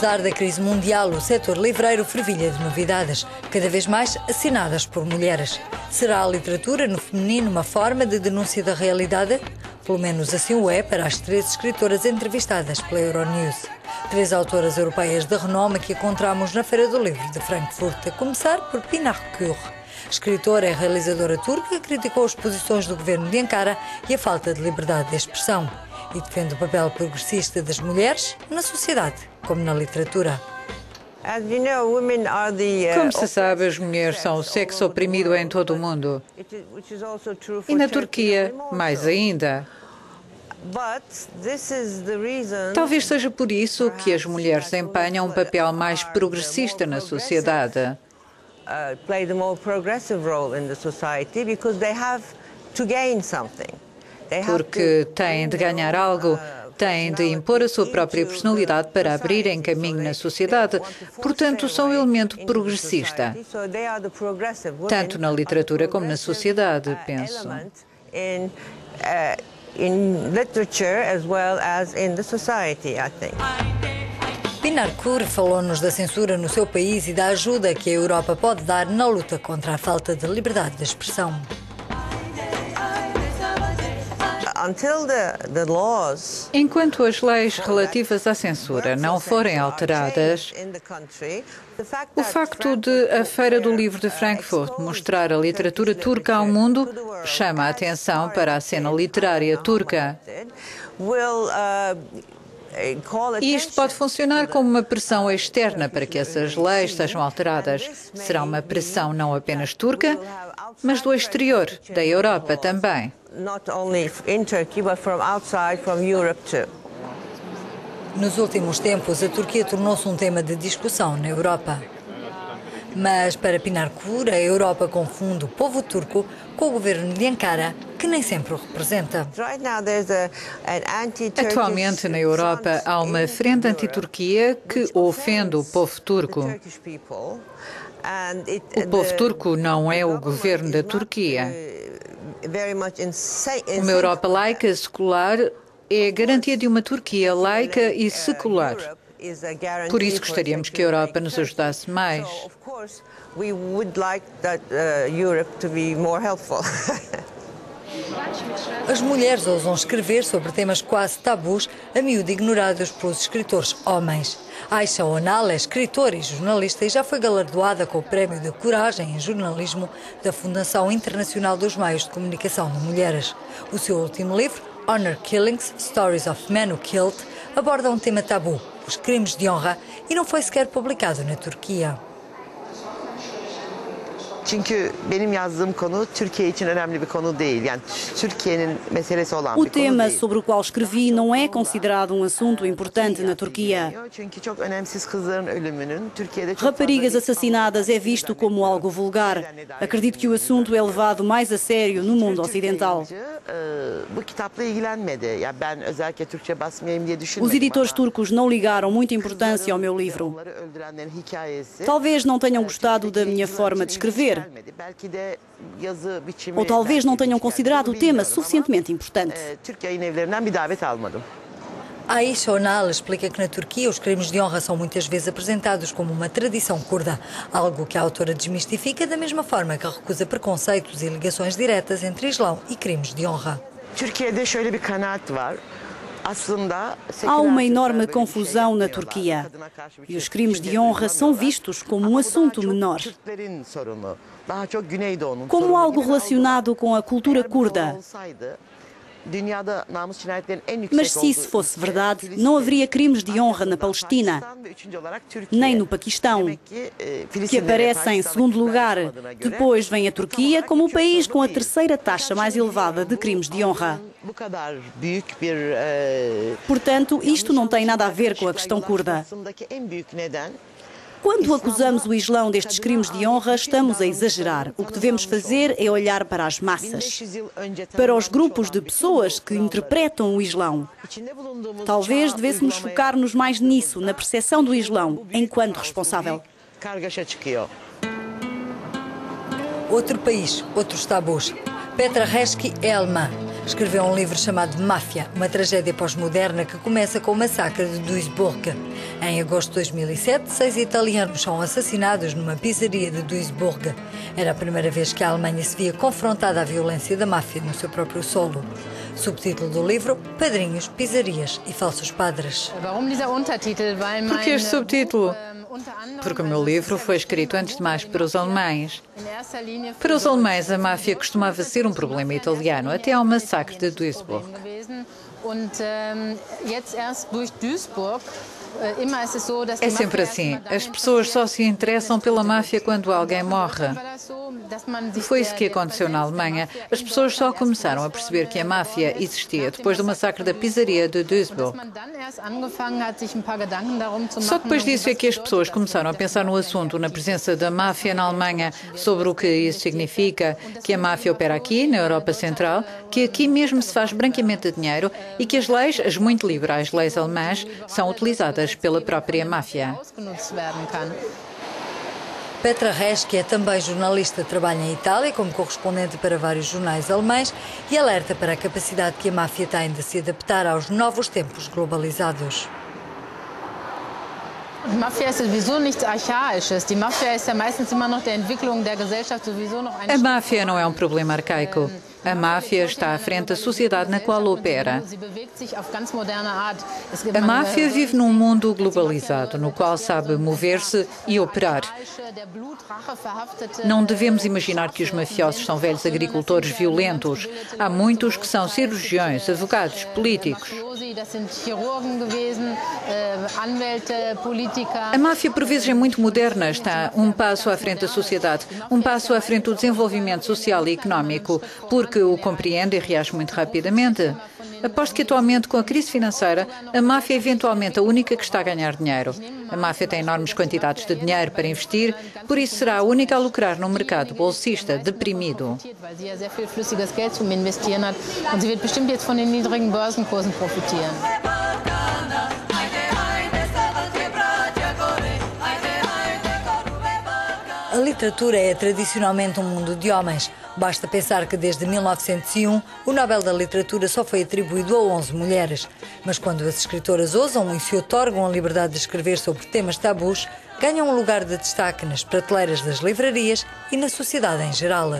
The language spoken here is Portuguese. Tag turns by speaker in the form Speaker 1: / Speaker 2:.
Speaker 1: Apesar da crise mundial, o setor livreiro fervilha de novidades, cada vez mais assinadas por mulheres. Será a literatura no feminino uma forma de denúncia da realidade? Pelo menos assim o é para as 13 escritoras entrevistadas pela Euronews. 3 autoras europeias de renome que encontramos na Feira do Livro de Frankfurt, a começar por Pinar Kur. Escritora e realizadora turca, criticou as posições do governo de Ankara e a falta de liberdade de expressão. E defende o papel progressista das mulheres na sociedade, como na literatura.
Speaker 2: Como se sabe, as mulheres são o sexo oprimido em todo o mundo. E na Turquia, mais ainda. Talvez seja por isso que as mulheres desempenham um papel mais progressista na sociedade. Porque têm de ganhar algo, têm de impor a sua própria personalidade para abrirem caminho na sociedade. Portanto, são um elemento progressista, tanto na literatura como na sociedade, penso.
Speaker 1: Pinar Kur falou-nos da censura no seu país e da ajuda que a Europa pode dar na luta contra a falta de liberdade de expressão.
Speaker 2: Enquanto as leis relativas à censura não forem alteradas, o facto de a Feira do Livro de Frankfurt mostrar a literatura turca ao mundo chama a atenção para a cena literária turca. E isto pode funcionar como uma pressão externa para que essas leis sejam alteradas. Será uma pressão não apenas turca, mas do exterior, da Europa também.
Speaker 1: Nos últimos tempos, a Turquia tornou-se um tema de discussão na Europa. Mas, para Pinar Kur, a Europa confunde o povo turco com o governo de Ankara, que nem sempre o representa.
Speaker 2: Atualmente, na Europa, há uma frente anti-Turquia que ofende o povo turco. O povo turco não é o governo da Turquia. Uma Europa laica e secular é a garantia de uma Turquia laica e secular. Por isso gostaríamos que a Europa nos ajudasse mais.
Speaker 1: As mulheres ousam escrever sobre temas quase tabus, a miúdo ignorados pelos escritores homens. Ayşe Önal é escritora e jornalista e já foi galardoada com o Prémio de Coragem em Jornalismo da Fundação Internacional dos Meios de Comunicação de Mulheres. O seu último livro, Honor Killings, Stories of Men Who Killed, aborda um tema tabu, os crimes de honra, e não foi sequer publicado na Turquia.
Speaker 3: Çünkü benim yazdığım konu Türkiye için önemli bir konu değil. Yani Türkiye'nin meselesi olan
Speaker 4: O
Speaker 3: bir konu
Speaker 4: tema
Speaker 3: değil.
Speaker 4: sobre o qual escrevi não é considerado um assunto importante na Turquia.
Speaker 3: Çünkü çok önemsiz kızların ölümünün Türkiye'de çok
Speaker 4: Raparigas
Speaker 3: fazla
Speaker 4: assassinadas é visto como algo vulgar. Acredito que o assunto é levado mais a sério no mundo ocidental.
Speaker 3: Bu kitapla ilgilenmedi. Ya ben özellikle Türkçe basmayayım diye düşünmedim.
Speaker 4: Os editores turcos não ligaram muita importância ao meu livro.
Speaker 3: Onları öldürenlerin hikayesi.
Speaker 4: Talvez não tenham gostado da minha forma de escrever.
Speaker 3: Belki de yazı biçimi.
Speaker 4: Ou talvez não tenham considerado o tema suficientemente importante.
Speaker 3: Türk yayın evlerinden bir davet almadım.
Speaker 1: Ayşe Önal explica que na Turquia os crimes de honra são muitas vezes apresentados como uma tradição curda, algo que a autora desmistifica da mesma forma que recusa preconceitos e ligações diretas entre Islão e crimes de honra.
Speaker 3: Türkiye'de şöyle bir kanaat var.
Speaker 4: Há uma enorme confusão na Turquia e os crimes de honra são vistos como um assunto menor, como algo relacionado com a cultura curda. Mas se isso fosse verdade, não haveria crimes de honra na Palestina, nem no Paquistão, que aparecem em segundo lugar. Depois vem a Turquia como o país com a terceira taxa mais elevada de crimes de honra. Portanto, isto não tem nada a ver com a questão curda. Quando acusamos o Islão destes crimes de honra, estamos a exagerar. O que devemos fazer é olhar para as massas, para os grupos de pessoas que interpretam o Islão. Talvez devêssemos focar-nos mais nisso, na percepção do Islão, enquanto responsável.
Speaker 1: Outro país, outros tabus. Petra Reski é alemã. Escreveu um livro chamado Máfia, uma tragédia pós-moderna que começa com o massacre de Duisburg. Em agosto de 2007, 6 italianos são assassinados numa pizzaria de Duisburg. Era a primeira vez que a Alemanha se via confrontada à violência da máfia no seu próprio solo. Subtítulo do livro: Padrinhos, Pizzarias e Falsos Padres.
Speaker 2: Por que este subtítulo? Porque o meu livro foi escrito antes de mais para os alemães. Para os alemães, a máfia costumava ser um problema italiano, até ao massacre de Duisburg. É sempre assim. As pessoas só se interessam pela máfia quando alguém morre. Foi isso que aconteceu na Alemanha. As pessoas só começaram a perceber que a máfia existia depois do massacre da pizzaria de Duisburg. Só depois disso é que as pessoas começaram a pensar no assunto, na presença da máfia na Alemanha, sobre o que isso significa, que a máfia opera aqui, na Europa Central, que aqui mesmo se faz branqueamento de dinheiro e que as leis, as muito liberais leis alemãs, são utilizadas pela própria máfia.
Speaker 1: Petra Resch, que é também jornalista, trabalha em Itália como correspondente para vários jornais alemães e alerta para a capacidade que a máfia tem de se adaptar aos novos tempos globalizados.
Speaker 5: Die Mafia ist sowieso nichts Archaisches. Die Mafia ist ja meistens immer noch der Entwicklung der Gesellschaft sowieso noch ein.
Speaker 2: A máfia não é um problema arcaico. A máfia está à frente da sociedade na qual opera. A máfia vive num mundo globalizado, no qual sabe mover-se e operar. Não devemos imaginar que os mafiosos são velhos agricultores violentos. Há muitos que são cirurgiões, advogados, políticos. A máfia, por vezes, é muito moderna, está um passo à frente da sociedade, um passo à frente do desenvolvimento social e económico, porque o compreende e reage muito rapidamente. Aposto que atualmente, com a crise financeira, a máfia é eventualmente a única que está a ganhar dinheiro. A máfia tem enormes quantidades de dinheiro para investir, por isso será a única a lucrar num mercado bolsista deprimido.
Speaker 1: A literatura é tradicionalmente um mundo de homens. Basta pensar que desde 1901 o Nobel da Literatura só foi atribuído a 11 mulheres. Mas quando as escritoras ousam e se otorgam a liberdade de escrever sobre temas tabus, ganham um lugar de destaque nas prateleiras das livrarias e na sociedade em geral.